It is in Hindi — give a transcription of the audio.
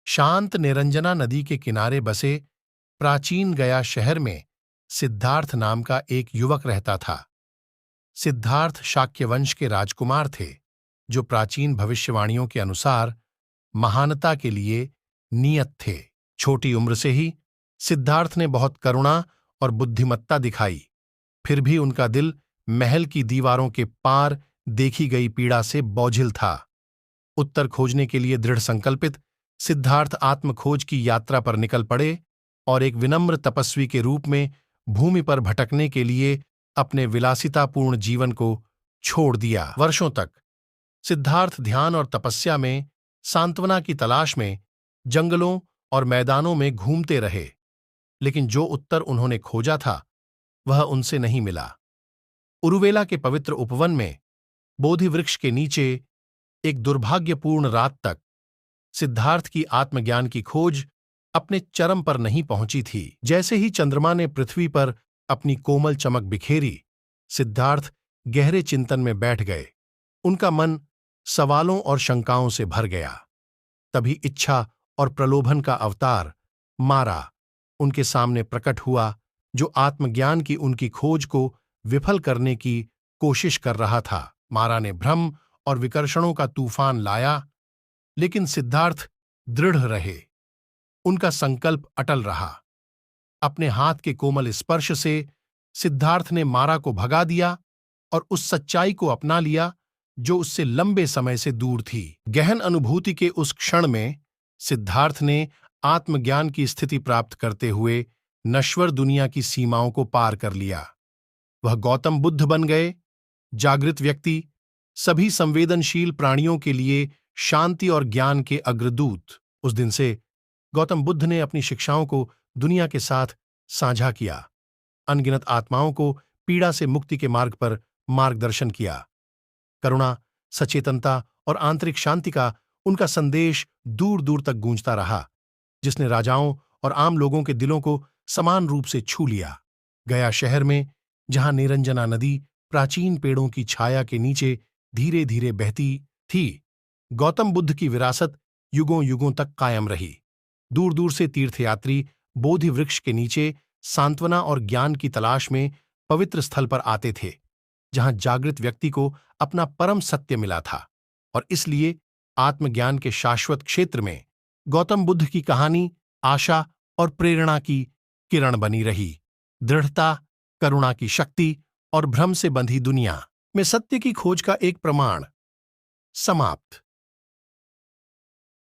शांत निरंजना नदी के किनारे बसे प्राचीन गया शहर में सिद्धार्थ नाम का एक युवक रहता था। सिद्धार्थ शाक्य वंश के राजकुमार थे, जो प्राचीन भविष्यवाणियों के अनुसार महानता के लिए नियत थे। छोटी उम्र से ही सिद्धार्थ ने बहुत करुणा और बुद्धिमत्ता दिखाई, फिर भी उनका दिल महल की दीवारों के पार देखी गई पीड़ा से बोझिल था। उत्तर खोजने के लिए दृढ़ संकल्पित सिद्धार्थ आत्मखोज की यात्रा पर निकल पड़े और एक विनम्र तपस्वी के रूप में भूमि पर भटकने के लिए अपने विलासितापूर्ण जीवन को छोड़ दिया। वर्षों तक सिद्धार्थ ध्यान और तपस्या में सांत्वना की तलाश में जंगलों और मैदानों में घूमते रहे, लेकिन जो उत्तर उन्होंने खोजा था वह उनसे नहीं मिला। उरुवेला के पवित्र उपवन में बोधि वृक्ष के नीचे एक दुर्भाग्यपूर्ण रात तक सिद्धार्थ की आत्मज्ञान की खोज अपने चरम पर नहीं पहुंची थी। जैसे ही चंद्रमा ने पृथ्वी पर अपनी कोमल चमक बिखेरी, सिद्धार्थ गहरे चिंतन में बैठ गए। उनका मन सवालों और शंकाओं से भर गया। तभी इच्छा और प्रलोभन का अवतार मारा उनके सामने प्रकट हुआ, जो आत्मज्ञान की उनकी खोज को विफल करने की कोशिश कर रहा था। मारा ने भ्रम और विकर्षणों का तूफान लाया, लेकिन सिद्धार्थ दृढ़ रहे। उनका संकल्प अटल रहा। अपने हाथ के कोमल स्पर्श से सिद्धार्थ ने मारा को भगा दिया और उस सच्चाई को अपना लिया जो उससे लंबे समय से दूर थी। गहन अनुभूति के उस क्षण में सिद्धार्थ ने आत्मज्ञान की स्थिति प्राप्त करते हुए नश्वर दुनिया की सीमाओं को पार कर लिया। वह गौतम बुद्ध बन गए, जागृत व्यक्ति, सभी संवेदनशील प्राणियों के लिए शांति और ज्ञान के अग्रदूत। उस दिन से गौतम बुद्ध ने अपनी शिक्षाओं को दुनिया के साथ साझा किया, अनगिनत आत्माओं को पीड़ा से मुक्ति के मार्ग पर मार्गदर्शन किया। करुणा, सचेतनता और आंतरिक शांति का उनका संदेश दूर दूर तक गूंजता रहा, जिसने राजाओं और आम लोगों के दिलों को समान रूप से छू लिया। गया शहर में, जहां निरंजना नदी प्राचीन पेड़ों की छाया के नीचे धीरे धीरे बहती थी, गौतम बुद्ध की विरासत युगों युगों तक कायम रही। दूर दूर से तीर्थयात्री बोधि वृक्ष के नीचे सांत्वना और ज्ञान की तलाश में पवित्र स्थल पर आते थे, जहां जागृत व्यक्ति को अपना परम सत्य मिला था। और इसलिए आत्मज्ञान के शाश्वत क्षेत्र में गौतम बुद्ध की कहानी आशा और प्रेरणा की किरण बनी रही। दृढ़ता, करुणा की शक्ति और भ्रम से बंधी दुनिया में सत्य की खोज का एक प्रमाण। समाप्त।